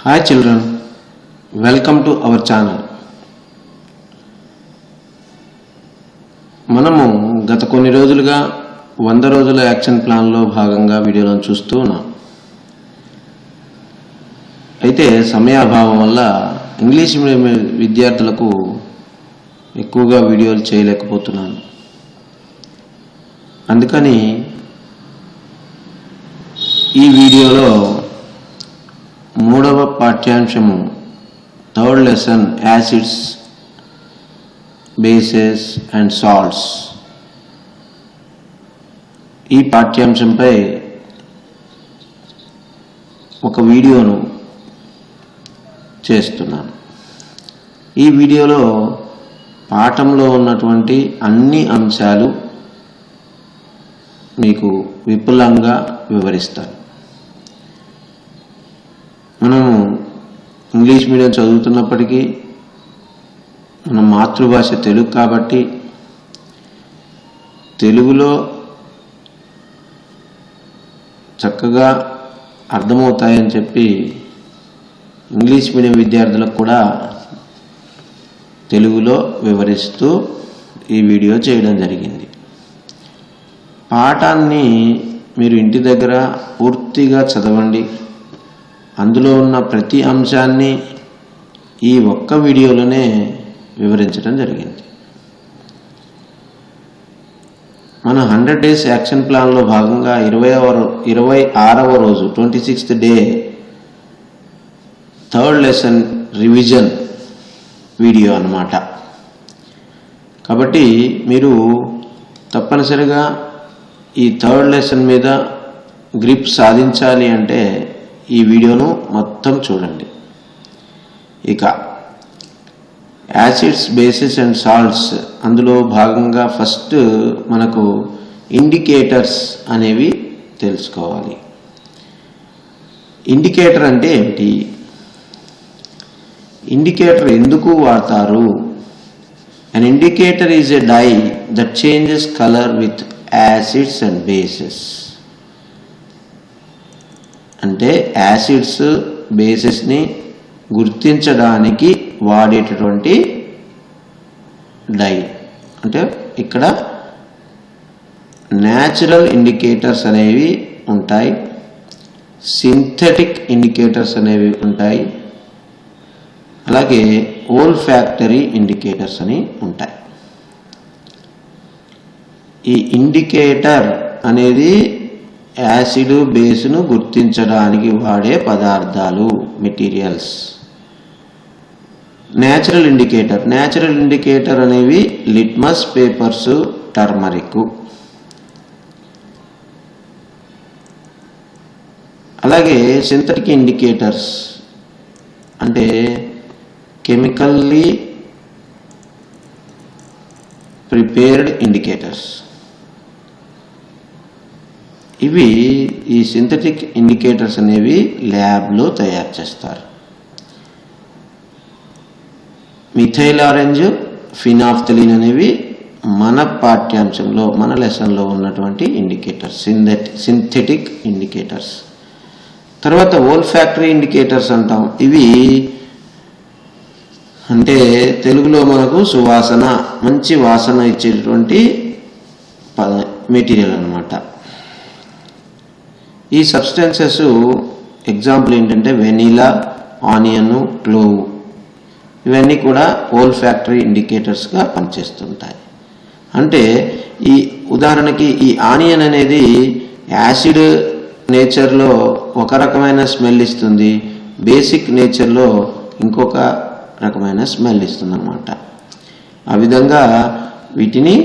Hi children, welcome to our channel. మనము గత కొన్ని రోజులుగా 100 రోజుల యాక్షన్ ప్లాన్ లో భాగంగా వీడియోలను చూస్తూ ఉన్నాం. అయితే సమయాభావం వల్ల ఇంగ్లీష్ మీడియం విద్యార్థులకు ఎక్కువగా వీడియోలు చేయలేకపోతున్నాను. అందుకని ఈ వీడియోలో మూడవ పాఠ్యాంశము third lesson acids, bases and salts ఈ పాఠ్యాంశంపై ఒక వీడియోను చేస్తున్నాను. ఈ వీడియోలో పాఠంలో ఉన్నటువంటి అన్ని అంశాలు మీకు విపులంగా వివరిస్తాను. మనము ఇంగ్లీష్ మీడియం చదువుతున్నప్పటికీ మన మాతృభాష తెలుగు కాబట్టి తెలుగులో చక్కగా అర్థమవుతాయని చెప్పి ఇంగ్లీష్ మీడియం విద్యార్థులకు కూడా తెలుగులో వివరిస్తూ ఈ వీడియో చేయడం జరిగింది. పాఠాన్ని మీరు ఇంటి దగ్గర పూర్తిగా చదవండి. అందులో ఉన్న ప్రతి అంశాన్ని ఈ ఒక్క వీడియోలోనే వివరించడం జరిగింది. మన 100 డేస్ యాక్షన్ ప్లాన్లో భాగంగా 26వ రోజు 26th day third lesson revision video అన్నమాట. కాబట్టి మీరు తప్పనిసరిగా ఈ థర్డ్ లెసన్ మీద గ్రిప్ సాధించాలి అంటే ఈ వీడియోను మొత్తం చూడండి. ఇక యాసిడ్స్, బేసిస్ అండ్ సాల్ట్స్ అందులో భాగంగా ఫస్ట్ మనకు ఇండికేటర్స్ అనేవి తెలుసుకోవాలి. ఇండికేటర్ అంటే ఏమిటి? ఇండికేటర్ ఎందుకు వాడతారు? An indicator is a dye that changes color with acids and bases. అంటే యాసిడ్స్, బేసెస్ని గుర్తించడానికి వాడేటటువంటి డై. అంటే ఇక్కడ న్యాచురల్ ఇండికేటర్స్ అనేవి ఉంటాయి, సింథటిక్ ఇండికేటర్స్ అనేవి ఉంటాయి, అలాగే ఓల్ఫాక్టరీ ఇండికేటర్స్ అని ఉంటాయి. ఈ ఇండికేటర్ అనేది యాసిడ్, బేస్ను గుర్తించడానికి వాడే పదార్థాలు, మెటీరియల్స్. న్యాచురల్ ఇండికేటర్ అనేవి లిట్మస్ పేపర్స్, టర్మరిక్. అలాగే సింథటిక్ ఇండికేటర్స్ అంటే కెమికల్లీ ప్రిపేర్డ్ ఇండికేటర్స్. ఇవి ఈ సింథటిక్ ఇండికేటర్స్ అనేవి ల్యాబ్లో తయారు చేస్తారు. మిథైల్ ఆరెంజ్, ఫినాఫ్థలిన్ అనేవి మన పాఠ్యాంశంలో, మన లెసన్లో ఉన్నటువంటి ఇండికేటర్స్, సింథటిక్ ఇండికేటర్స్. తర్వాత ఓల్ఫాక్టరీ ఇండికేటర్స్ అంటాం. ఇవి అంటే తెలుగులో మనకు సువాసన, మంచి వాసన ఇచ్చేటువంటి మెటీరియల్ అన్నమాట. ఈ సబ్స్టెన్సెస్ ఎగ్జాంపుల్ ఏంటంటే వెనిలా, ఆనియన్, క్లోవ్. ఇవన్నీ కూడా ఓల్ఫాక్టరీ ఇండికేటర్స్గా పనిచేస్తుంటాయి. అంటే ఈ ఉదాహరణకి ఈ ఆనియన్ అనేది యాసిడ్ నేచర్లో ఒక రకమైన స్మెల్ ఇస్తుంది, బేసిక్ నేచర్లో ఇంకొక రకమైన స్మెల్ ఇస్తుంది అన్నమాట. ఆ విధంగా వీటిని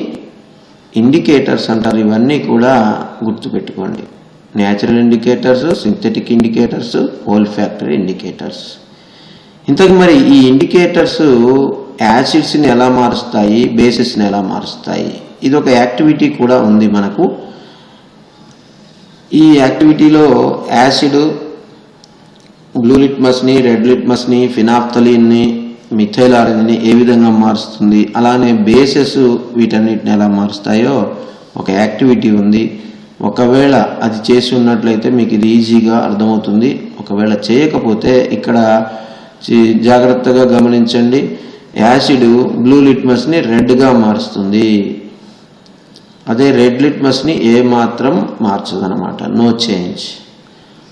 ఇండికేటర్స్ అంటారు. ఇవన్నీ కూడా గుర్తుపెట్టుకోండి. Natural indicators, synthetic indicators, olfactory indicators. ఇంతకు మరి ఈ ఇండికేటర్స్ యాసిడ్స్ని ఎలా మారుస్తాయి, బేసిస్ని ఎలా మారుస్తాయి? ఇది ఒక యాక్టివిటీ కూడా ఉంది మనకు. ఈ యాక్టివిటీలో యాసిడ్ బ్లూ లిట్మస్ని, రెడ్ లిట్మస్ని, ఫినాఫ్థలిన్ని, మిథైల్ ఆరెంజ్ని ఏ విధంగా మారుస్తుంది, అలానే బేసెస్ వీటన్నిటిని ఎలా మారుస్తాయో ఒక యాక్టివిటీ ఉంది. ఒకవేళ అది చేసి ఉన్నట్లయితే మీకు ఇది ఈజీగా అర్థమవుతుంది. ఒకవేళ చేయకపోతే ఇక్కడ జాగ్రత్తగా గమనించండి. యాసిడ్ బ్లూ లిట్మస్ని రెడ్గా మారుస్తుంది. అదే రెడ్ లిట్మస్ని ఏమాత్రం మార్చదనమాట, నో చేంజ్.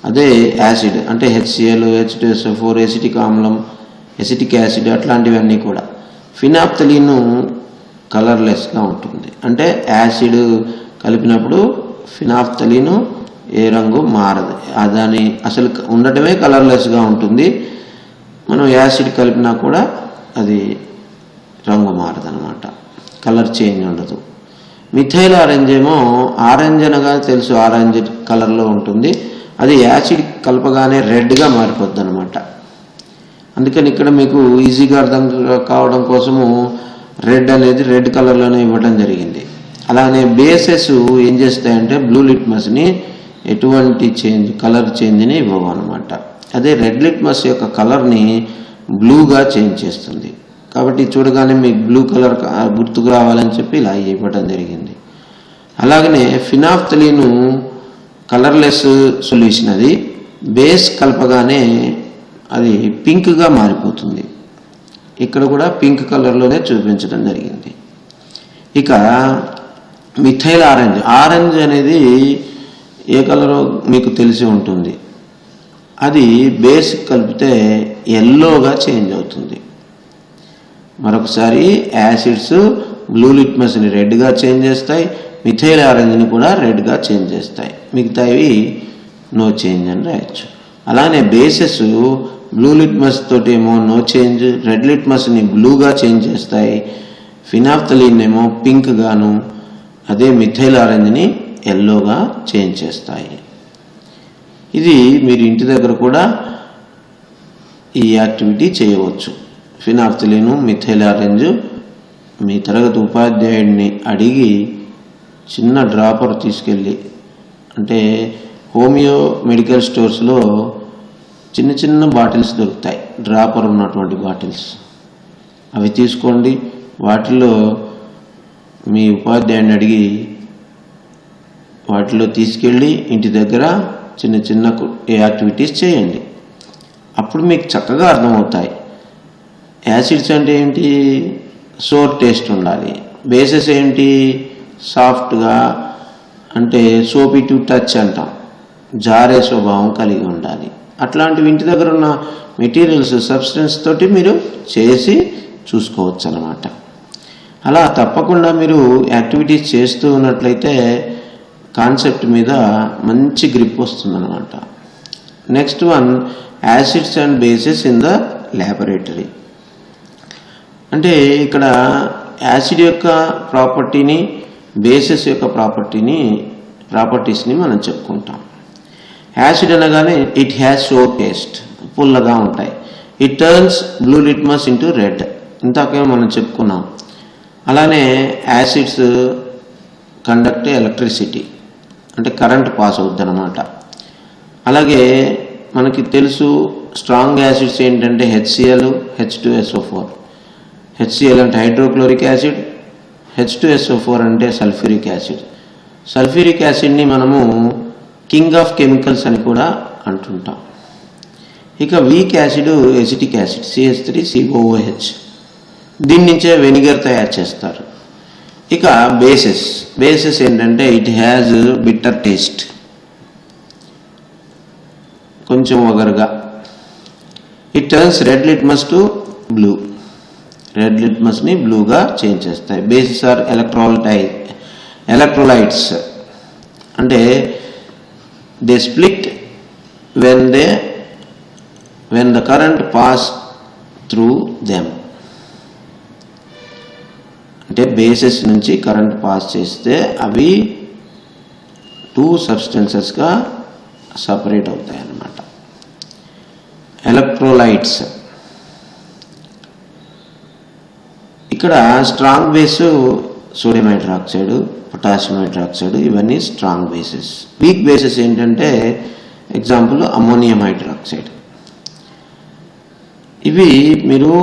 అదే యాసిడ్ అంటే HCl, H2SO4, ఎసిటిక్ ఆమ్లం, ఎసిటిక్ యాసిడ్ అట్లాంటివన్నీ కూడా. ఫినాప్థలిన్ కలర్లెస్గా ఉంటుంది. అంటే యాసిడ్ కలిపినప్పుడు ఫినాప్థలిన్ ఏ రంగు మారదు, దాని అసలు ఉండటమే కలర్లెస్గా ఉంటుంది. మనం యాసిడ్ కలిపినా కూడా అది రంగు మారదనమాట, కలర్ చేంజ్ ఉండదు. మిథైల్ ఆరెంజ్ ఏమో ఆరెంజ్ అనగా తెలుసు, ఆరెంజ్ కలర్లో ఉంటుంది. అది యాసిడ్ కలపగానే రెడ్గా మారిపోద్ది అనమాట. అందుకని ఇక్కడ మీకు ఈజీగా అర్థం కావడం కోసము రెడ్ అనేది రెడ్ కలర్లోనే ఇవ్వడం జరిగింది. అలానే బేసెస్ ఏం చేస్తాయంటే బ్లూ లిట్మస్ని ఎటువంటి కలర్ చేంజ్ని ఇవ్వవు అనమాట. అదే రెడ్ లిట్మస్ యొక్క కలర్ని బ్లూగా చేంజ్ చేస్తుంది. కాబట్టి చూడగానే మీకు బ్లూ కలర్ గుర్తుకు రావాలని చెప్పి ఇలా ఇవ్వడం జరిగింది. అలాగనే ఫినాప్థలిన్ కలర్లెస్ సొల్యూషన్, అది బేస్ కలపగానే అది పింక్గా మారిపోతుంది. ఇక్కడ కూడా పింక్ కలర్లోనే చూపించడం జరిగింది. ఇక మిథైల్ ఆరెంజ్ అనేది ఏ కలరో మీకు తెలిసి ఉంటుంది. అది బేస్ కలిపితే ఎల్లోగా చేంజ్ అవుతుంది. మరొకసారి యాసిడ్స్ బ్లూ లిట్మస్ని రెడ్గా చేంజ్ చేస్తాయి, మిథైల్ ఆరెంజ్ని కూడా రెడ్గా చేంజ్ చేస్తాయి. మిగతావి నో చేంజ్ అని రాయొచ్చు. అలానే బేసెస్ బ్లూ లిట్మస్ తోటి ఏమో నో చేంజ్, రెడ్ లిట్మస్ని బ్లూగా చేంజ్ చేస్తాయి. ఫినాప్థలిన్ ఏమో పింక్ గాను, అదే మిథైల్ ఆరెంజ్ని ఎల్లోగా చేంజ్ చేస్తాయి. ఇది మీరు ఇంటి దగ్గర కూడా ఈ యాక్టివిటీ చేయవచ్చు. ఫినాప్థలిన్, మిథైల్ ఆరెంజ్ మీ తరగతి ఉపాధ్యాయుడిని అడిగి చిన్న డ్రాపర్ తీసుకెళ్ళి, అంటే హోమియో మెడికల్ స్టోర్స్లో చిన్న చిన్న బాటిల్స్ దొరుకుతాయి, డ్రాపర్ ఉన్నటువంటి బాటిల్స్, అవి తీసుకోండి. వాటిలో మీ ఉపాధ్యాయుని అడిగి వాటిలో తీసుకెళ్ళి ఇంటి దగ్గర చిన్న చిన్న యాక్టివిటీస్ చేయండి. అప్పుడు మీకు చక్కగా అర్థమవుతాయి. యాసిడ్స్ అంటే ఏంటి, సోర్ టేస్ట్ ఉండాలి. బేసెస్ ఏంటి, సాఫ్ట్గా, అంటే సోపీ టు టచ్ అంటాం, జారే స్వభావం కలిగి ఉండాలి. అట్లాంటివి ఇంటి దగ్గర ఉన్న మెటీరియల్స్, సబ్స్టెన్స్ తోటి మీరు చేసి చూసుకోవచ్చు అన్నమాట. అలా తప్పకుండా మీరు యాక్టివిటీస్ చేస్తూ ఉన్నట్లయితే కాన్సెప్ట్ మీద మంచి గ్రిప్ వస్తుందన్నమాట. Next one, acids and bases in the laboratory. అంటే ఇక్కడ యాసిడ్ యొక్క ప్రాపర్టీని, బేసెస్ యొక్క ప్రాపర్టీస్ని మనం చెప్పుకుంటాం. యాసిడ్ అనగానే ఇట్ హ్యాస్ సోర్ టేస్ట్, పుల్లగా ఉంటాయి. It turns blue litmus into red, ఇంతకే మనం చెప్పుకున్నాం. అలానే యాసిడ్స్ కండక్ట్ ఎలక్ట్రిసిటీ, అంటే కరెంట్ పాస్ అవుద్ది అనమాట. అలాగే మనకి తెలుసు స్ట్రాంగ్ యాసిడ్స్ ఏంటంటే HCl, H2SO4. HCl అంటే హైడ్రోక్లోరిక్ యాసిడ్, H2SO4 అంటే సల్ఫ్యూరిక్ యాసిడ్. సల్ఫ్యూరిక్ యాసిడ్ని మనము కింగ్ ఆఫ్ కెమికల్స్ అని కూడా అంటుంటాం. ఇక weak acid acetic acid, CH3COOH. దీని నుంచే వెనిగర్ తయారు చేస్తారు. ఇక బేసెస్ ఏంటంటే ఇట్ హ్యాజ్ బిట్టర్ టేస్ట్, కొంచెం వగరుగా. It turns red litmus to blue, red లిట్మస్ని బ్లూగా చేంజ్ చేస్తాయి. బేసెస్ ఆర్ ఎలక్ట్రోలైట్స్, అంటే they split when the current pass through them. అంటే బేసెస్ నుంచి కరెంట్ పాస్ చేస్తే అవి 2 సబ్స్టెన్సెస్గా సపరేట్ అవుతాయి అన్నమాట, ఎలక్ట్రోలైట్స్. ఇక్కడ strong base sodium hydroxide, potassium hydroxide, ఇవన్నీ స్ట్రాంగ్ బేసెస్. వీక్ బేసెస్ ఏంటంటే ఎగ్జాంపుల్ అమ్మోనియం హైడ్రాక్సైడ్. ఇవి మీరు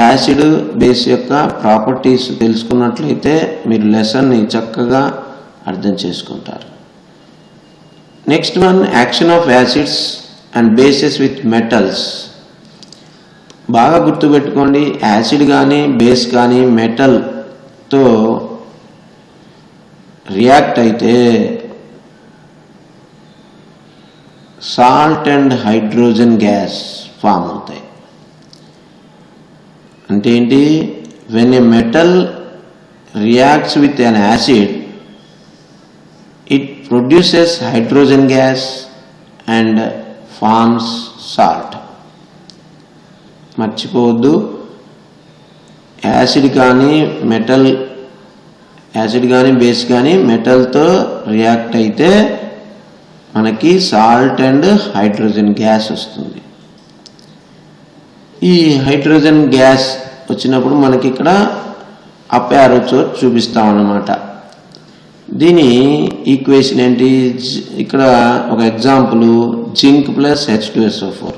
యాసిడ్ బేస్ యొక్క ప్రాపర్టీస్ తెలుసుకున్నట్లయితే మీరు లెసన్ని చక్కగా అర్థం చేసుకుంటారు. Next one, action of acids and bases with metals. బాగా గుర్తుపెట్టుకోండి, యాసిడ్ కానీ బేస్ కానీ మెటల్తో రియాక్ట్ అయితే salt and hydrogen gas form అవుతాయి. అంటే ఏంటి? When a metal reacts with an acid, it produces hydrogen gas and forms salt. మర్చిపోవద్దు, యాసిడ్ కానీ బేస్ కానీ మెటల్తో రియాక్ట్ అయితే మనకి సాల్ట్ అండ్ హైడ్రోజన్ గ్యాస్ వస్తుంది. ఈ హైడ్రోజన్ గ్యాస్ వచ్చినప్పుడు మనకి ఇక్కడ అప్ యారో చూపిస్తామన్నమాట. దీని ఈక్వేషన్ ఏంటి? ఇక్కడ ఒక example, zinc plus H2SO4.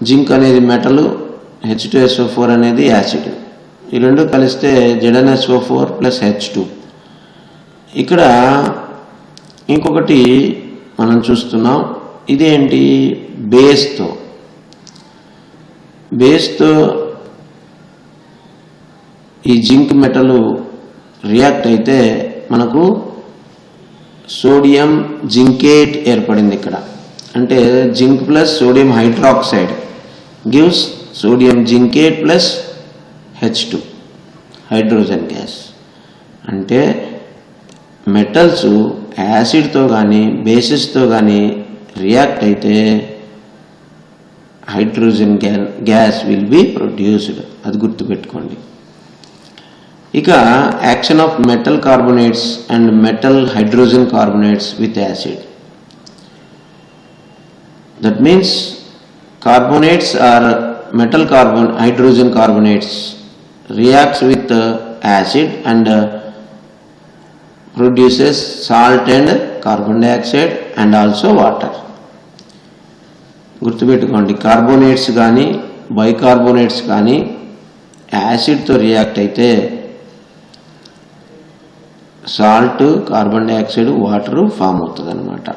Zinc అనేది మెటల్, H2SO4 అనేది యాసిడ్. ఈ రెండు కలిస్తే ZnSO4 ప్లస్ H2. ఇక్కడ ఇంకొకటి మనం చూస్తున్నాం, ఇదేంటి? బేస్తో ఈ జింక్ మెటల్ రియాక్ట్ అయితే మనకు సోడియం జింకేట్ ఏర్పడింది ఇక్కడ. అంటే zinc plus sodium hydroxide gives sodium zincate plus H2 hydrogen gas. అంటే మెటల్స్ యాసిడ్తో కానీ బేసిస్తో కానీ రియాక్ట్ అయితే hydrogen gas will be produced. అది గుర్తుపెట్టుకోండి. ఇక action of metal carbonates and metal hydrogen carbonates with acid. That means carbonates are metal hydrogen carbonates reacts with acid and produces salt and carbon dioxide and also water. గుర్తుపెట్టుకోండి, carbonates కానీ bicarbonates కానీ యాసిడ్తో react అయితే salt, carbon dioxide, water form అవుతుంది అనమాట.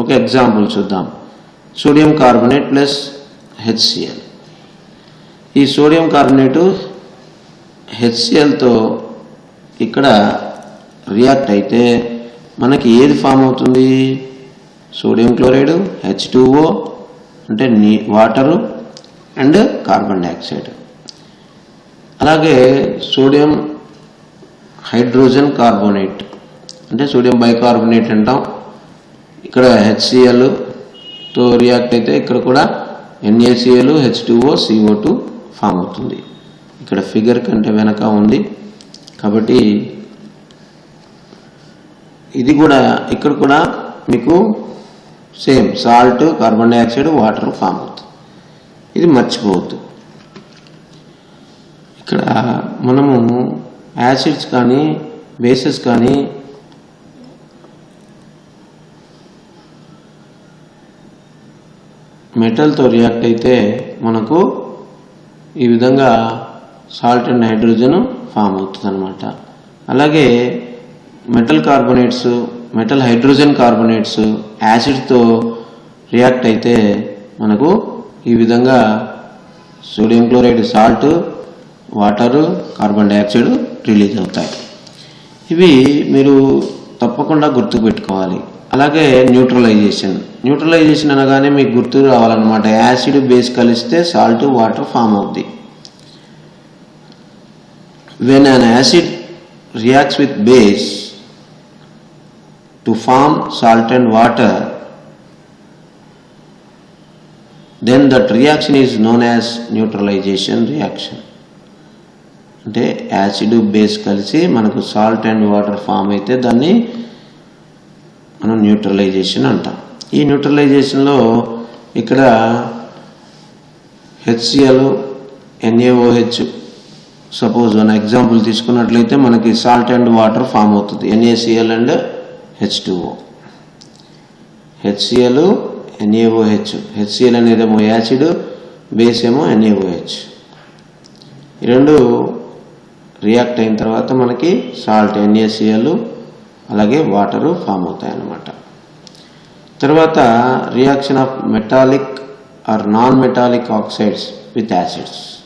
ఒక example చూద్దాం. Sodium carbonate plus HCl. ఈ సోడియం కార్బోనేటు HClతో ఇక్కడ రియాక్ట్ అయితే మనకి ఏది ఫామ్ అవుతుంది? సోడియం క్లోరైడ్, H2O అంటే వాటరు అండ్ కార్బన్ డైఆక్సైడ్. అలాగే సోడియం హైడ్రోజన్ కార్బోనేట్ అంటే సోడియం బైకార్బోనేట్ అంటాం. ఇక్కడ HClతో రియాక్ట్ అయితే ఇక్కడ కూడా NaCl, H2O, CO2 ఫామ్ అవుతుంది. ఇక్కడ ఫిగర్ కంటే వెనక ఉంది కాబట్టి ఇది కూడా ఇక్కడ కూడా మీకు same salt, carbon dioxide, water form అవుతుంది. ఇది మర్చిపోవద్దు. ఇక్కడ మనము యాసిడ్స్ కానీ బేసెస్ కానీ మెటల్తో రియాక్ట్ అయితే మనకు ఈ విధంగా సాల్ట్ అండ్ హైడ్రోజన్ ఫామ్ అవుతుంది అన్నమాట. అలాగే మెటల్ హైడ్రోజన్ కార్బోనేట్స్ యాసిడ్తో రియాక్ట్ అయితే మనకు ఈ విధంగా sodium chloride, salt, water, carbon dioxide release అవుతాయి. ఇవి మీరు తప్పకుండా గుర్తుపెట్టుకోవాలి. అలాగే న్యూట్రలైజేషన్ అనగానే మీకు గుర్తు రావాలన్నమాట. యాసిడ్ బేస్ కలిస్తే సాల్ట్, వాటర్ ఫామ్ అవుద్ది. When an acid reacts with base to form salt and water, then that reaction is known as neutralisation reaction. అంటే యాసిడ్ బేస్ కలిసి మనకు సాల్ట్ అండ్ వాటర్ ఫామ్ అయితే దాన్ని మనం న్యూట్రలైజేషన్ అంటాం. ఈ న్యూట్రలైజేషన్లో ఇక్కడ HCl, NaOH సపోజ్ మన ఎగ్జాంపుల్ తీసుకున్నట్లయితే మనకి సాల్ట్ అండ్ వాటర్ ఫామ్ అవుతుంది. NaCl and H2O. HCl, NaOH. HCl అనేదేమో యాసిడ్, బేస్ ఏమో NaOH. ఈ రెండు రియాక్ట్ అయిన తర్వాత మనకి సాల్ట్ NaCl అలాగే వాటరు ఫామ్ అవుతాయి అన్నమాట. తర్వాత reaction of metallic or non metallic oxides with acids.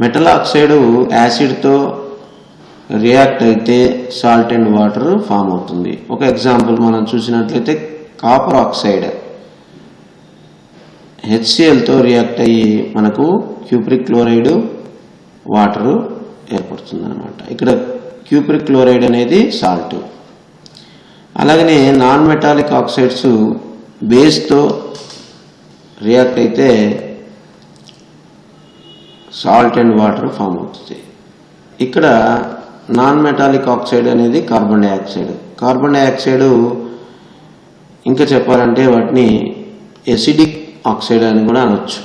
Metal oxide యాసిడ్తో రియాక్ట్ అయితే సాల్ట్ అండ్ వాటర్ ఫామ్ అవుతుంది. ఒక ఎగ్జాంపుల్ మనం చూసినట్లయితే కాపర్ ఆక్సైడ్ HClతో రియాక్ట్ అయ్యి మనకు క్యూప్రిక్ క్లోరైడ్ వాటర్ ఏర్పడుతుంది అనమాట. ఇక్కడ క్యూప్రిక్ క్లోరైడ్ అనేది సాల్ట్. అలాగనే నాన్ మెటాలిక్ ఆక్సైడ్స్ బేస్తో రియాక్ట్ అయితే సాల్ట్ అండ్ వాటర్ ఫామ్ అవుతుంది. ఇక్కడ నాన్ మెటాలిక్ ఆక్సైడ్ అనేది కార్బన్ డైఆక్సైడ్. కార్బన్ డైఆక్సైడ్ ఇంకా చెప్పాలంటే వాటిని ఎసిడిక్ ఆక్సైడ్ అని కూడా అనొచ్చు.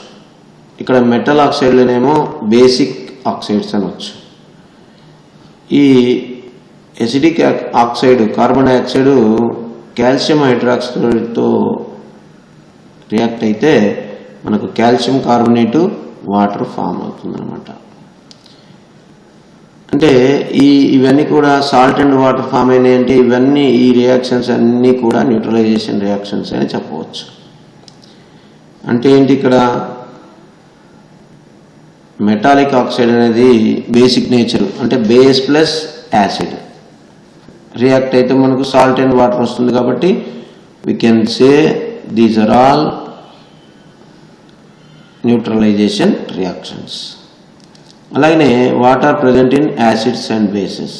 ఇక్కడ మెటల్ ఆక్సైడ్లోనేమో బేసిక్ ఆక్సైడ్స్ అనొచ్చు. ఈ acidic oxide carbon dioxide calcium హైడ్రాక్సైడ్తో రియాక్ట్ అయితే మనకు కాల్షియం కార్బోనేటు వాటర్ ఫామ్ అవుతుంది అనమాట. అంటే ఇవన్నీ కూడా సాల్ట్ అండ్ వాటర్ ఫామ్ అయినాయి అంటే ఇవన్నీ ఈ రియాక్షన్స్ అన్నీ కూడా న్యూట్రలైజేషన్ రియాక్షన్స్ అని చెప్పవచ్చు. అంటే ఏంటి, ఇక్కడ మెటాలిక్ ఆక్సైడ్ అనేది బేసిక్ నేచర్ అంటే బేస్ ప్లస్ యాసిడ్ రియాక్ట్ అయితే మనకు సాల్ట్ అండ్ వాటర్ వస్తుంది. కాబట్టి we can say these are all neutralization reactions. అలాగనే what are present in acids and bases.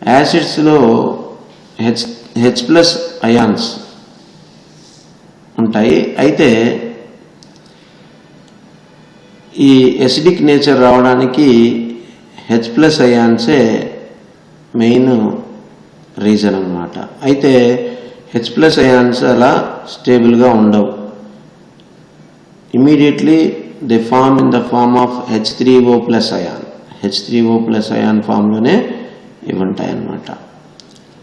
యాసిడ్స్లో H+ అయాన్స్ ఉంటాయి. అయితే ఈ ఎసిడిక్ నేచర్ రావడానికి H+ అయాన్సే మెయిన్ రీజన్ అన్నమాట. అయితే H+ అయాన్స్ అలా స్టేబుల్గా ఉండవు. Immediately they form in the form of H3O+ ion. H3O+ ion ఫామ్లోనే ఇవి ఉంటాయి అన్నమాట.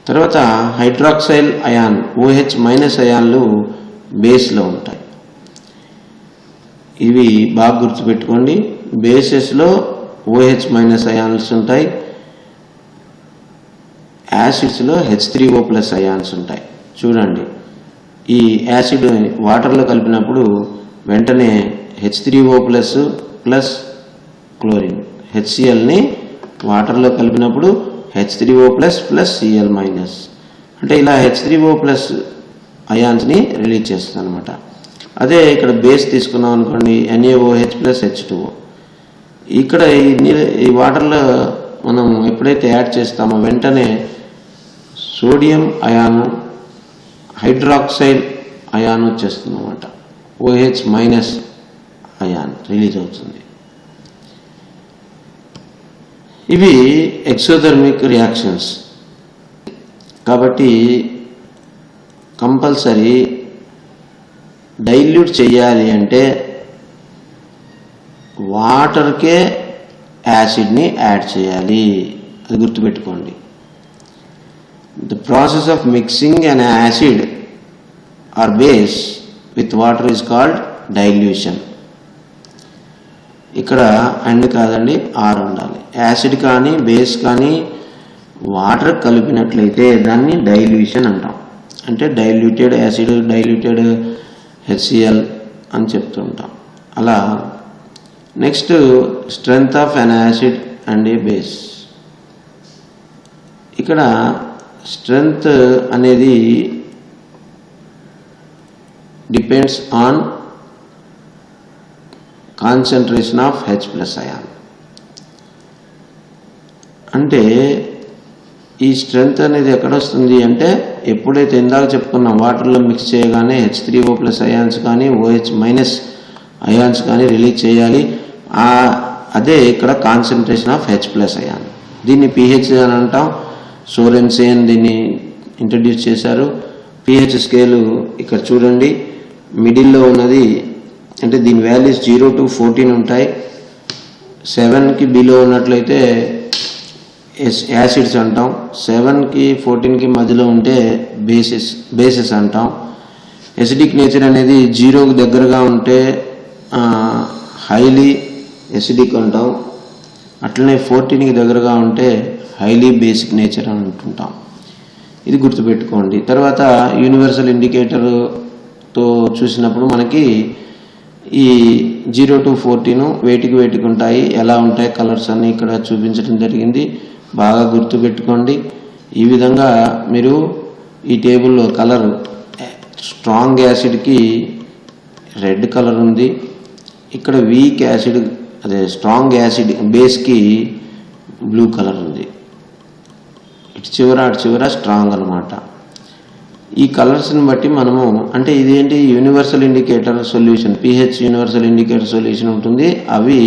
తర్వాత హైడ్రాక్సైల్ అయాన్ OH- అయాన్లు బేస్లో ఉంటాయి. ఇవి బాగా గుర్తుపెట్టుకోండి. బేసెస్లో OH- అయాన్స్ ఉంటాయి, యాసిడ్స్లో H3O+ అయాన్స్ ఉంటాయి. చూడండి, ఈ యాసిడ్ వాటర్లో కలిపినప్పుడు వెంటనే H3O+ ప్లస్ క్లోరిన్ HClని వాటర్లో కలిపినప్పుడు H3O+ ప్లస్ Cl-, అంటే ఇలా H3O+ అయాన్స్ని రిలీజ్ చేస్తుంది అనమాట. అదే ఇక్కడ బేస్ తీసుకున్నాం అనుకోండి, NaOH ప్లస్ H2O. ఇక్కడ ఈ వాటర్లో మనం ఎప్పుడైతే యాడ్ చేస్తామో వెంటనే సోడియం అయాను హైడ్రాక్సైల్ అయాన్ వచ్చేస్తుంది అనమాట. OH- అయాన్ రిలీజ్ అవుతుంది. ఇవి ఎక్సోథర్మిక్ రియాక్షన్స్. కాబట్టి కంపల్సరీ డైల్యూట్ చేయాలి అంటే వాటర్కే యాసిడ్ని యాడ్ చేయాలి, అది గుర్తుపెట్టుకోండి. The process of mixing an acid or base with water is called dilution. ఇక్కడ అండ్ కాదండి, ఆర్ ఉండాలి. యాసిడ్ కానీ బేస్ కానీ వాటర్ కలిపినట్లయితే దాన్ని డైల్యూషన్ అంటాం. అంటే డైల్యూటెడ్ యాసిడ్, డైల్యూటెడ్ HCl అని చెప్తూ ఉంటాం. అలా next strength of an acid and a base. ఇక్కడ స్ట్రెంగ్త్ అనేది depends on concentration of H+ ion. అంటే ఈ స్ట్రెంగ్త్ అనేది ఎక్కడ వస్తుంది అంటే ఎప్పుడైతే ఇందాక చెప్పుకున్నాం వాటర్లో మిక్స్ చేయగానే H3O+ అయాన్స్ కానీ OH- అయాన్స్ కానీ రిలీజ్ చేయాలి. అదే ఇక్కడ కాన్సన్ట్రేషన్ ఆఫ్ H+ అయాన్. దీన్ని pH అని అంటాం. సోరెన్సేన్ దీన్ని ఇంట్రడ్యూస్ చేశారు. pH స్కేలు ఇక్కడ చూడండి, మిడిల్లో ఉన్నది. అంటే దీని వాల్యూస్ 0 to 14 ఉంటాయి. 7కి బిలో ఉన్నట్లయితే యాసిడ్స్ అంటాం. 7కి 14కి మధ్యలో ఉంటే బేసెస్ అంటాం. ఎసిడిక్ నేచర్ అనేది 0కి దగ్గరగా ఉంటే హైలీ ఎసిడిక్ అంటాం. అట్లనే 14కి దగ్గరగా ఉంటే హైలీ బేసిక్ నేచర్ అని అంటుంటాం. ఇది గుర్తుపెట్టుకోండి. తర్వాత యూనివర్సల్ ఇండికేటర్తో చూసినప్పుడు మనకి ఈ 0 to 14 వేటికి ఉంటాయి, ఎలా ఉంటాయి కలర్స్ అన్నీ ఇక్కడ చూపించడం జరిగింది. బాగా గుర్తుపెట్టుకోండి. ఈ విధంగా మీరు ఈ టేబుల్లో కలర్ స్ట్రాంగ్ యాసిడ్కి రెడ్ కలర్ ఉంది, ఇక్కడ వీక్ యాసిడ్ అదే స్ట్రాంగ్ యాసిడ్ బేస్కి బ్లూ కలర్ ఉంది. ఇటు చివర స్ట్రాంగ్ అనమాట. ఈ కలర్స్ని బట్టి మనము అంటే ఇదేంటి universal indicator solution, pH universal indicator solution ఉంటుంది. అవి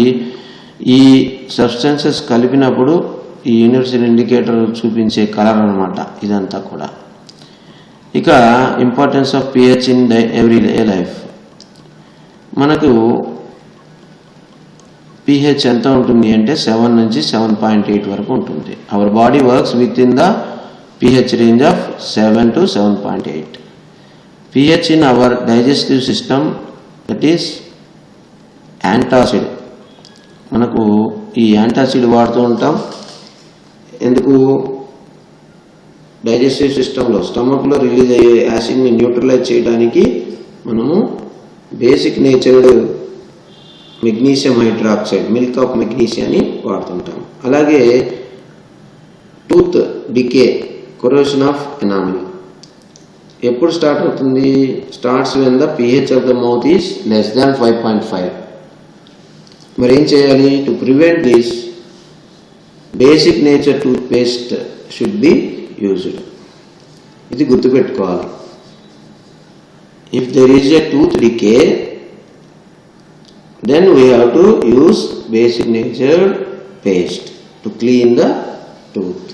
ఈ సబ్స్టెన్సెస్ కలిపినప్పుడు ఈ యూనివర్సల్ ఇండికేటర్ చూపించే కలర్ అనమాట ఇదంతా కూడా. ఇక importance of pH in everyday life. మనకు pH ఎంత ఉంటుంది అంటే 7 నుంచి 7.8 వరకు ఉంటుంది. Our body works with in the pH range of 7 to 7.8. pH in our digestive system, that is antacid. మనకు ఈ యాంటాసిడ్ వాడుతూ ఉంటాం. ఎందుకు? డైజెస్టివ్ సిస్టంలో స్టమక్లో రిలీజ్ అయ్యే యాసిడ్ని న్యూట్రలైజ్ చేయడానికి మనము basic natured magnesium hydroxide, milk of మెగ్నీషియాని వాడుతుంటాం. అలాగే tooth decay, corrosion of enamel ఎప్పుడు స్టార్ట్ అవుతుంది? Starts when the pH of the mouth is less than 5.5. మరి ఏం చేయాలి? To prevent this basic nature toothpaste should be used. ఇది గుర్తుపెట్టుకోవాలి. If there is a tooth decay, then we have to use basic nature paste to clean the tooth.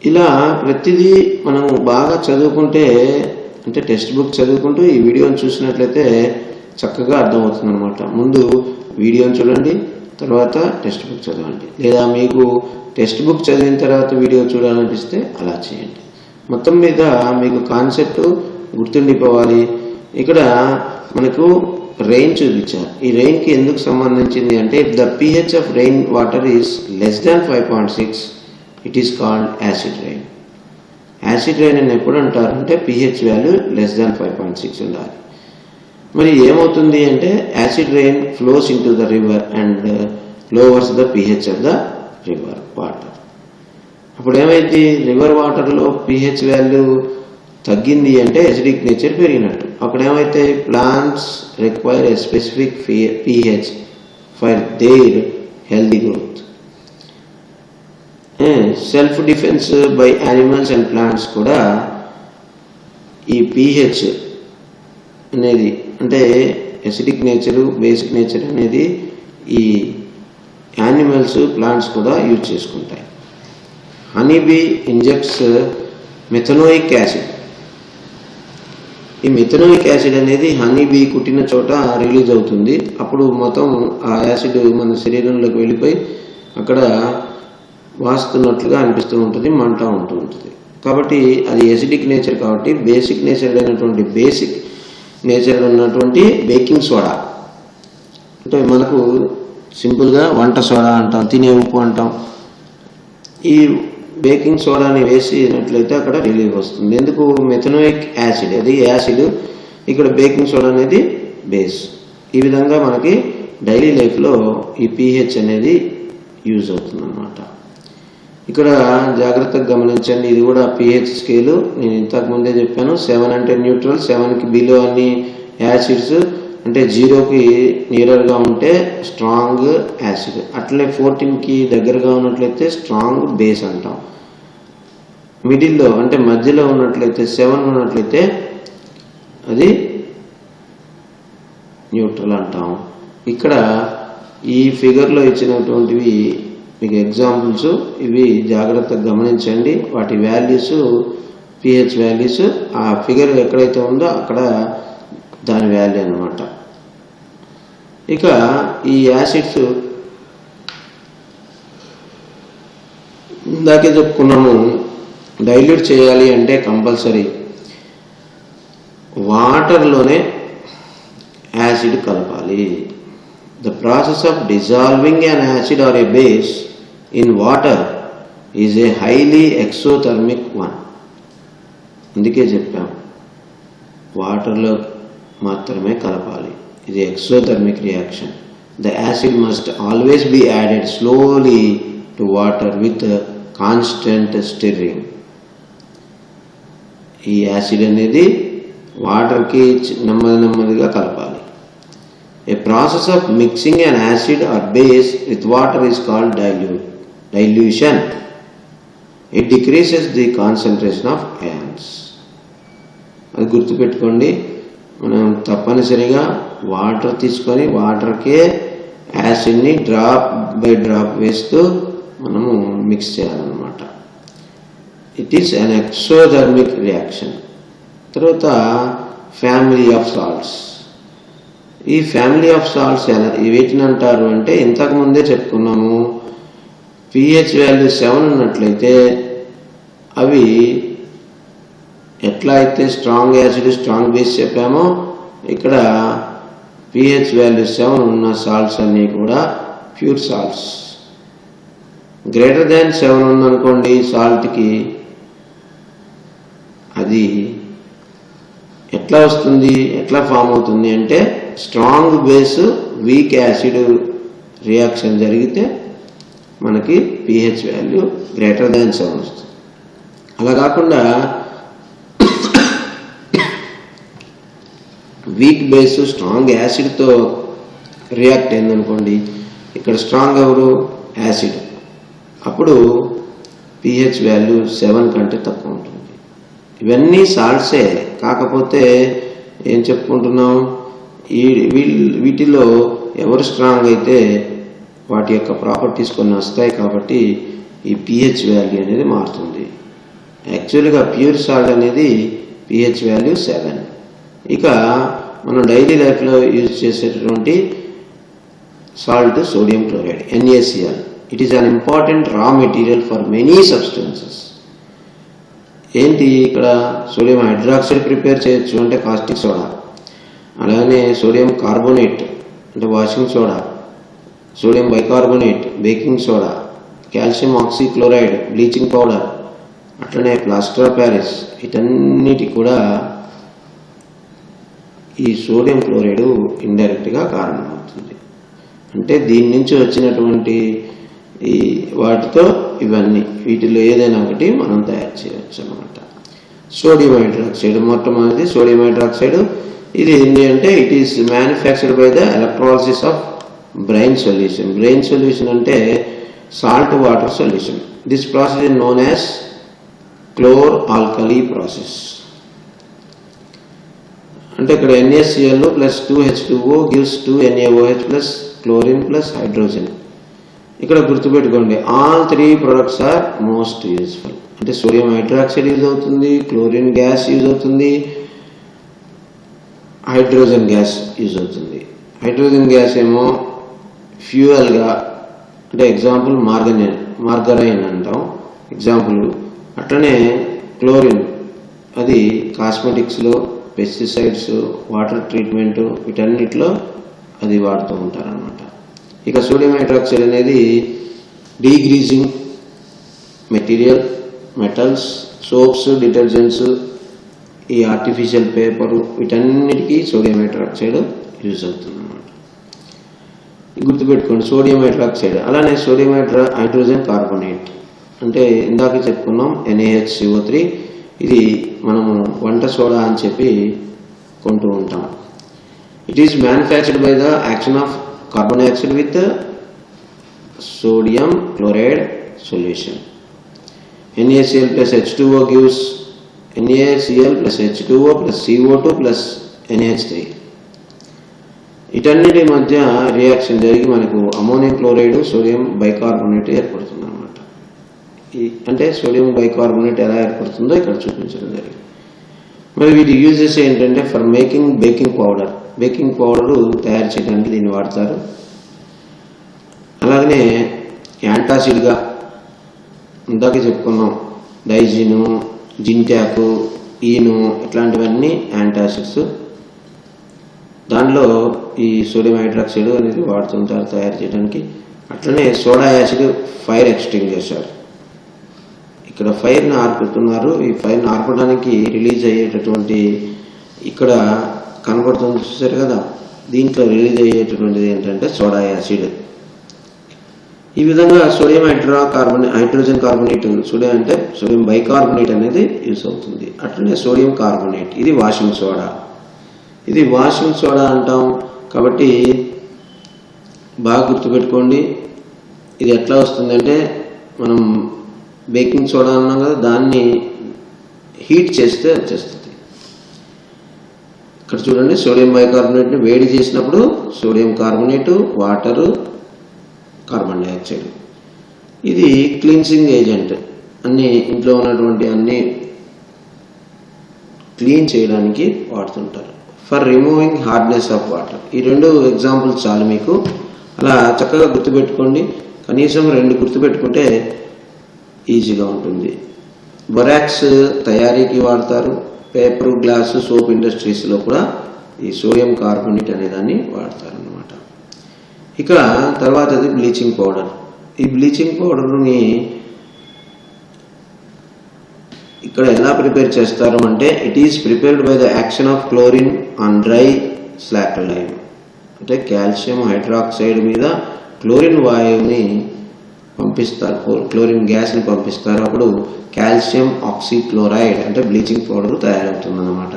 ఇలా ప్రతిదీ మనము బాగా చదువుకుంటే, అంటే టెక్స్ట్ బుక్ చదువుకుంటూ ఈ వీడియోని చూసినట్లయితే చక్కగా అర్థమవుతుంది అనమాట. ముందు వీడియోని చూడండి, తర్వాత టెక్స్ట్ బుక్ చదవండి. లేదా మీకు టెక్స్ట్ బుక్ చదివిన తర్వాత వీడియో చూడాలనిపిస్తే అలా చేయండి. మొత్తం మీద మీకు కాన్సెప్ట్ గుర్తుండిపోవాలి. ఇక్కడ మనకు రెయిన్ చూపించారు. ఈ రెయిన్కి ఎందుకు సంబంధించింది అంటే, if the pH of rain water is less than 5.6, it is called acid rain. Acid rain అని ఎప్పుడు అంటారంటే pH వాల్యూ లెస్ దాన్ 5.6 ఉండాలి. మరి ఏమవుతుంది అంటే, acid rain flows in to the river and లోవర్స్ the pH of the river water. అప్పుడు ఏమైంది? River వాటర్లో pH వాల్యూ తగ్గింది అంటే ఎసిడిక్ నేచర్ పెరిగినట్టు. అక్కడ ఏమైతే plants require a specific pH for their healthy growth. Self defence by animals and plants కూడా ఈ pH అనేది అంటే ఎసిడిక్ నేచరు, బేసిక్ నేచర్ అనేది ఈ యానిమల్స్, ప్లాంట్స్ కూడా యూజ్ చేసుకుంటాయి. Honeybee injects methanoic acid. ఈ మెథనోయిక్ యాసిడ్ అనేది హనీబీ కుట్టిన చోట రిలీజ్ అవుతుంది. అప్పుడు మొత్తం ఆ యాసిడ్ మన శరీరంలోకి వెళ్ళిపోయి అక్కడ వాస్తున్నట్లుగా అనిపిస్తూ ఉంటుంది, మంట ఉంటూ ఉంటుంది. కాబట్టి అది ఎసిడిక్ నేచర్. కాబట్టి బేసిక్ నేచర్ ఉన్నటువంటి బేకింగ్ సోడా, అంటే మనకు సింపుల్గా వంట సోడా అంటాం, తినే ఉప్పు అంటాం. ఈ బేకింగ్ సోడాని వేసినట్లయితే అక్కడ రిలీఫ్ వస్తుంది. ఎందుకు? మెథనోయిక్ యాసిడ్ అది యాసిడ్, ఇక్కడ బేకింగ్ సోడా అనేది బేస్. ఈ విధంగా మనకి డైలీ లైఫ్లో ఈ pH అనేది యూజ్ అవుతుంది అన్నమాట. ఇక్కడ జాగ్రత్తగా గమనించండి. ఇది కూడా pH స్కేలు. నేను ఇంతకుముందే చెప్పాను, 7 అంటే న్యూట్రల్, 7కి బిలో అన్ని యాసిడ్స్, అంటే 0కి నియరర్గా ఉంటే స్ట్రాంగ్ యాసిడ్. అట్లే 14కి దగ్గరగా ఉన్నట్లయితే స్ట్రాంగ్ బేస్ అంటాం. మిడిల్లో అంటే మధ్యలో ఉన్నట్లయితే 7 ఉన్నట్లయితే అది న్యూట్రల్ అంటాం. ఇక్కడ ఈ ఫిగర్లో ఇచ్చినటువంటివి మీకు ఎగ్జాంపుల్స్, ఇవి జాగ్రత్తగా గమనించండి. వాటి వాల్యూస్, pH వాల్యూస్ ఆ ఫిగర్ ఎక్కడైతే ఉందో అక్కడ దాని వాల్యూ అన్నమాట. ఇక ఈ యాసిడ్స్ ఇందాకే చెప్పుకున్నాము, డైల్యూట్ చేయాలి అంటే కంపల్సరీ వాటర్లోనే యాసిడ్ కలపాలి. The process of dissolving an acid or a base in water is a highly exothermic one. అందుకే చెప్పాం వాటర్లో మాత్రమే కలపాలి. ఇది exothermic reaction. The acid must always be added slowly to water with constant stirring. ఈ acid అనేది వాటర్కి నెమ్మదిగా కలపాలి. A process of mixing an acid or base with water is called dilution. It decreases the concentration of ions. అది గుర్తుపెట్టుకోండి. మనం తప్పనిసరిగా water తీసుకొని వాటర్కే యాసిడ్ని డ్రాప్ బై డ్రాప్ వేస్తూ మనము మిక్స్ చేయాలన్నమాట. It is an exothermic reaction. తర్వాత ఫ్యామిలీ ఆఫ్ సాల్ట్స్. ఈ ఫ్యామిలీ ఆఫ్ సాల్ట్స్ వీటిని అంటారు అంటే ఇంతకు ముందే చెప్పుకున్నాము. pH వాల్యూ 7 ఉన్నట్లయితే అవి ఎట్లా అయితే స్ట్రాంగ్ యాసిడ్ స్ట్రాంగ్ బేస్ చెప్పామో ఇక్కడ pH వాల్యూ 7 ఉన్న సాల్ట్స్ అన్నీ కూడా ప్యూర్ సాల్ట్స్. గ్రేటర్ దాన్ 7 ఉందనుకోండి సాల్ట్కి, అది ఎట్లా వస్తుంది, ఎట్లా ఫామ్ అవుతుంది అంటే strong base weak acid reaction జరిగితే మనకి pH వాల్యూ గ్రేటర్ దాన్ 7 వస్తుంది. అలా కాకుండా వీక్ బేస్ స్ట్రాంగ్ యాసిడ్తో రియాక్ట్ అయిందనుకోండి, ఇక్కడ స్ట్రాంగ్ ఎవరు యాసిడ్, అప్పుడు pH వాల్యూ 7 కంటే తక్కువ ఉంటుంది. ఇవన్నీ సాల్ట్సే, కాకపోతే ఏం చెప్పుకుంటున్నాం, వీటిలో ఎవరు స్ట్రాంగ్ అయితే వాటి యొక్క ప్రాపర్టీస్ కొన్ని వస్తాయి కాబట్టి ఈ pH వాల్యూ అనేది మారుతుంది. యాక్చువల్గా ప్యూర్ సాల్ట్ అనేది pH వాల్యూ 7. ఇక మనం డైలీ లైఫ్లో యూజ్ చేసేటటువంటి salt sodium chloride NaCl. It is an important raw material for many substances. ఏంటి ఇక్కడ సోడియం హైడ్రాక్సైడ్ ప్రిపేర్ చేయొచ్చు అంటే కాస్టిక్ సోడా, అలాగే సోడియం కార్బోనేట్ అంటే washing soda, sodium bicarbonate baking soda, calcium oxychloride bleaching powder, అట్లనే plaster of Paris, వీటన్నిటి కూడా ఈ సోడియం క్లోరైడ్ ఇండైరెక్ట్గా కారణమవుతుంది. అంటే దీని నుంచి వచ్చినటువంటి ఈ వాటితో ఇవన్నీ వీటిలో ఏదైనా ఒకటి మనం తయారు చేయవచ్చు అన్నమాట. సోడియం హైడ్రాక్సైడ్, మొట్టమొదటిది సోడియం హైడ్రాక్సైడ్. ఇది ఏంటి అంటే it is manufactured by the electrolysis of brine solution. Brine solution అంటే salt water solution. This process is known as chlor alkali process. అంటే ఇక్కడ NaCl plus 2H2O gives 2NaOH plus chlorine plus hydrogen. ఇక్కడ గుర్తుపెట్టుకోండి, all 3 products are most useful. అంటే sodium hydroxide use అవుతుంది, chlorine gas use అవుతుంది, hydrogen gas use అవుతుంది. Hydrogen gas ఏమో ఫ్యూయల్గా, అంటే ఎగ్జాంపుల్ మార్గరైన్ అంటాం ఎగ్జాంపుల్. అట్లనే క్లోరిన్ అది కాస్మెటిక్స్లో, పెస్టిసైడ్స్, వాటర్ ట్రీట్మెంట్, వీటన్నిటిలో అది వాడుతూ ఉంటారన్నమాట. ఇక సోడియం హైడ్రాక్సైడ్ అనేది degreasing material, metals, soaps, detergents, ఈ ఆర్టిఫిషియల్ పేపరు, వీటన్నిటికీ సోడియం హైడ్రాక్సైడ్ యూజ్ అవుతుంది అన్నమాట. గుర్తుపెట్టుకోండి సోడియం హైడ్రాక్సైడ్. అలానే సోడియం హైడ్రోజన్ కార్బోనేట్ అంటే ఇందాక చెప్పుకున్నాం NaHCO3. ఇది మనము వంట సోడా అని చెప్పి కొంటూ ఉంటాం. It is manufactured by the action of carbon dioxide with sodium chloride solution. NaCl plus H2O gives NaCl plus H2O plus CO2 plus NH3. వీటన్నిటి మధ్య రియాక్షన్ జరిగి మనకు అమోనియం క్లోరైడ్, సోడియం బైకార్బోనేట్ ఏర్పడుతుంది అన్నమాట. అంటే సోడియం బైకార్బోనేట్ ఎలా ఏర్పడుతుందో ఇక్కడ చూపించడం జరిగింది. మరి వీటి యూజెస్ ఏంటంటే for making baking powder, baking powder తయారు చేయడానికి దీన్ని వాడతారు. అలాగనే యాంటాసిడ్గా ఇందాక చెప్పుకున్నాం, డైజిను, జింటాకు, ఈను, ఇట్లాంటివన్నీ యాంటాసిడ్స్. దానిలో ఈ సోడియం హైడ్రాక్సైడ్ అనేది వాడుతుంటారు తయారు చేయడానికి. అట్లనే సోడా యాసిడ్ ఫైర్ ఎక్స్టింగ్విషర్. ఇక్కడ ఫైర్ని ఆర్పుతున్నారు. ఈ ఫైర్ని ఆర్పడానికి రిలీజ్ అయ్యేటటువంటి ఇక్కడ కనబడుతుంది చూసారు కదా, దీంట్లో రిలీజ్ అయ్యేటటువంటిది ఏంటంటే సోడా యాసిడ్. ఈ విధంగా సోడియం హైడ్రోజన్ కార్బోనేట్, సోడియం అంటే సోడియం బైకార్బోనేట్ అనేది యూస్ అవుతుంది. అట్లనే సోడియం కార్బోనేట్, ఇది వాషింగ్ సోడా. ఇది వాషింగ్ సోడా అంటాం కాబట్టి బాగా గుర్తుపెట్టుకోండి. ఇది ఎట్లా వస్తుందంటే మనం బేకింగ్ సోడా అన్నాం కదా, దాన్ని హీట్ చేస్తే వచ్చేస్తుంది. ఇక్కడ చూడండి, సోడియం బైకార్బోనేట్ని వేడి చేసినప్పుడు sodium carbonate, water, carbon dioxide. ఇది క్లీన్సింగ్ ఏజెంట్, అన్ని ఇంట్లో ఉన్నటువంటి అన్ని క్లీన్ చేయడానికి వాడుతుంటారు. For removing hardness of water, ఈ 2 ఎగ్జాంపుల్స్ చాలు మీకు. అలా చక్కగా గుర్తుపెట్టుకోండి. కనీసం 2 గుర్తుపెట్టుకుంటే ఈజీగా ఉంటుంది. బొరాక్స్ తయారీకి వాడతారు. పేపర్, గ్లాసు, సోప్ ఇండస్ట్రీస్లో కూడా ఈ సోడియం కార్బోనేట్ అనే దాన్ని వాడతారు అన్నమాట. ఇక తర్వాతది బ్లీచింగ్ పౌడర్. ఈ బ్లీచింగ్ పౌడర్ని ఇక్కడ ఎలా ప్రిపేర్ చేస్తారు అంటే, it is prepared by the action of chlorine on dry slack lime. అంటే కాల్షియం హైడ్రాక్సైడ్ మీద క్లోరిన్ వాయువుని పంపిస్తారు, క్లోరిన్ గ్యాస్ని పంపిస్తారు. అప్పుడు కాల్షియం ఆక్సీక్లోరైడ్ అంటే బ్లీచింగ్ పౌడర్ తయారవుతుంది అన్నమాట.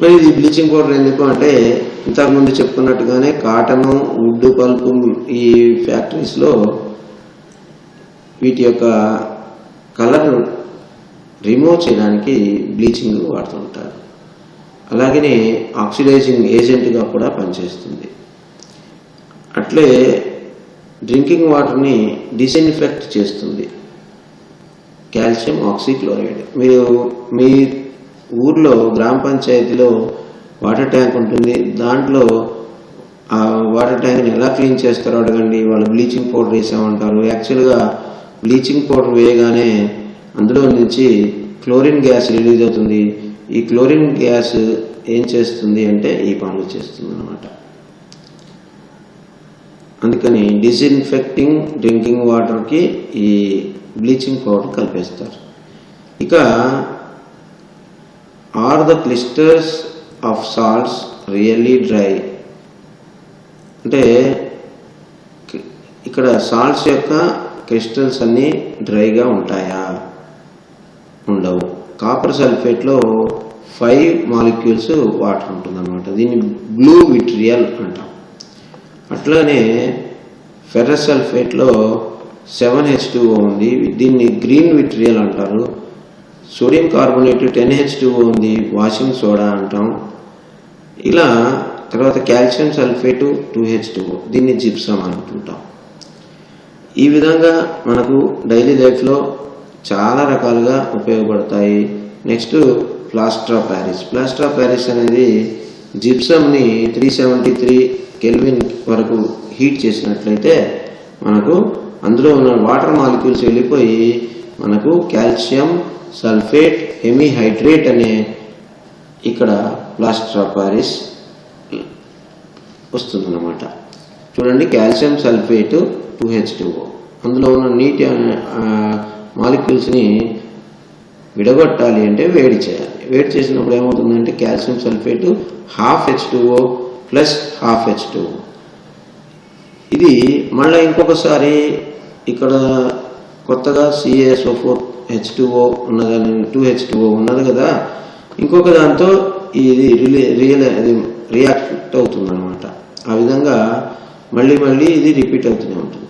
మరి ఇది బ్లీచింగ్ పౌడర్ ఎందుకు అంటే, ఇంతకుముందు చెప్పుకున్నట్టుగానే కాటను, వుడ్ పల్పు ఈ ఫ్యాక్టరీస్లో వీటి యొక్క కలర్ రిమూవ్ చేయడానికి బ్లీచింగ్ వాడుతుంటారు. అలాగనే ఆక్సిడైజింగ్ ఏజెంట్గా కూడా పనిచేస్తుంది. అట్లే డ్రింకింగ్ వాటర్ని డిస్ఇన్ఫెక్ట్ చేస్తుంది కాల్షియం ఆక్సీక్లోరైడ్. మీరు మీ ఊర్లో గ్రామ పంచాయతీలో వాటర్ ట్యాంక్ ఉంటుంది, దాంట్లో ఆ వాటర్ ట్యాంక్ని ఎలా క్లీన్ చేస్తారో అడగండి, వాళ్ళు బ్లీచింగ్ పౌడర్ వేసామంటారు. యాక్చువల్గా బ్లీచింగ్ పౌడర్ వేయగానే అందులో నుంచి క్లోరిన్ గ్యాస్ రిలీజ్ అవుతుంది. ఈ క్లోరిన్ గ్యాస్ ఏం చేస్తుంది అంటే ఈ పనులు చేస్తుంది అన్నమాట. అందుకని డిస్ఇన్ఫెక్టింగ్ డ్రింకింగ్ వాటర్కి ఈ బ్లీచింగ్ పౌడర్ కలిపేస్తారు. ఇక are the crystals of salts really dry, అంటే ఇక్కడ సాల్ట్స్ యొక్క క్రిస్టల్స్ అన్నీ డ్రైగా ఉంటాయా? ఉండవు. కాపర్ సల్ఫేట్లో 5 మాలిక్యూల్స్ వాటర్ ఉంటుందన్నమాట. దీన్ని బ్లూ విట్రియల్ అంటాం. అట్లానే ఫెర్రస్ సల్ఫేట్లో 7H2O ఉంది, దీన్ని గ్రీన్ విట్రియల్ అంటారు. సోడియం కార్బోనేట్ 10H2O ఉంది, వాషింగ్ సోడా అంటాం. ఇలా తర్వాత కాల్షియం సల్ఫేటు 2H2O, దీన్ని జిప్సమ్ అనుకుంటాం. ఈ విధంగా మనకు డైలీ లైఫ్లో చాలా రకాలుగా ఉపయోగపడతాయి. Next plaster of Paris. Plaster of Paris అనేది జిప్సమ్ని 373 కెల్విన్ వరకు హీట్ చేసినట్లయితే మనకు అందులో ఉన్న వాటర్ మాలిక్యూల్స్ వెళ్ళిపోయి మనకు కాల్షియం సల్ఫేట్ హెమిహైడ్రేట్ అనే ఇక్కడ ప్లాస్టర్ ఆఫ్ ప్యారిస్ వస్తుందన్నమాట. చూడండి, కాల్షియం సల్ఫేట్ 2H2O, అందులో ఉన్న నీటి మాలిక్యూల్స్ని విడగొట్టాలి అంటే వేడి చేయాలి. వేడి చేసినప్పుడు ఏమవుతుందంటే calcium sulphate 12H2O plus 12H2O. ఇది మళ్ళీ ఇంకొకసారి ఇక్కడ కొత్తగా CaSO4H2O ఉన్నదని 2H2O ఉన్నది కదా, ఇంకొక దాంతో ఇది రియాక్ట్ అవుతుందన్నమాట. ఆ విధంగా మళ్ళీ మళ్ళీ ఇది రిపీట్ అవుతూనే ఉంటుంది.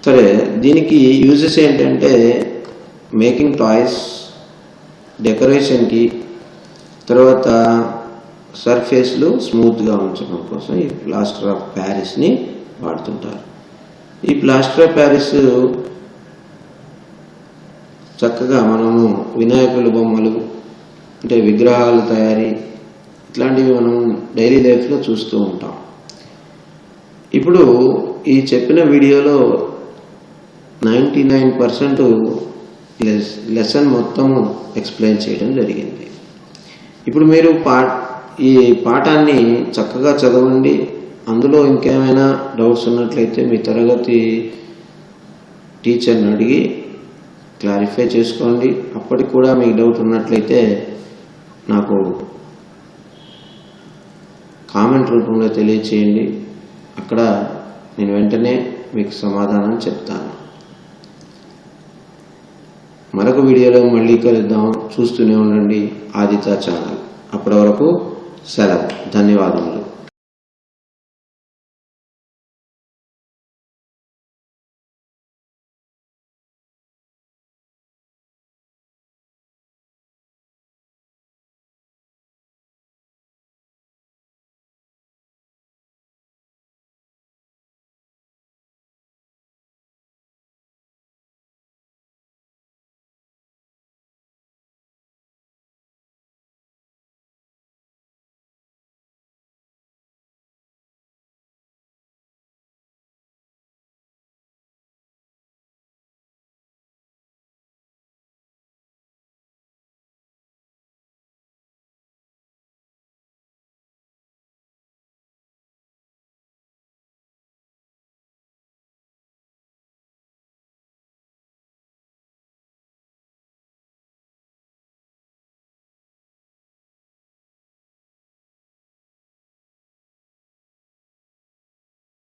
సరే, దీనికి యూజెస్ ఏంటంటే మేకింగ్ టాయ్స్, డెకరేషన్కి, తర్వాత సర్ఫేస్లు స్మూత్గా ఉంచడం కోసం ఈ ప్లాస్టర్ ఆఫ్ ప్యారిస్ని వాడుతుంటారు. ఈ ప్లాస్టర్ ఆఫ్ ప్యారిస్ చక్కగా మనము వినాయకుల బొమ్మలు అంటే విగ్రహాల తయారీ ఇట్లాంటివి మనం డైలీ లైఫ్లో చూస్తూ ఉంటాం. ఇప్పుడు ఈ చెప్పిన వీడియోలో 99% లెసన్ మొత్తము ఎక్స్ప్లెయిన్ చేయడం జరిగింది. ఇప్పుడు మీరు ఈ పాఠాన్ని చక్కగా చదవండి. అందులో ఇంకేమైనా డౌట్స్ ఉన్నట్లయితే మీ తరగతి టీచర్ని అడిగి క్లారిఫై చేసుకోండి. అప్పటికి కూడా మీకు డౌట్ ఉన్నట్లయితే నాకు కామెంట్ రూపంలో తెలియచేయండి. అక్కడ నేను వెంటనే మీకు సమాధానం చెప్తాను. మరొక వీడియోలో మళ్ళీ కలుద్దాం. చూస్తూనే ఉండండి ఆదిత్య ఛానల్. అప్పటి వరకు సెలవు. ధన్యవాదములు.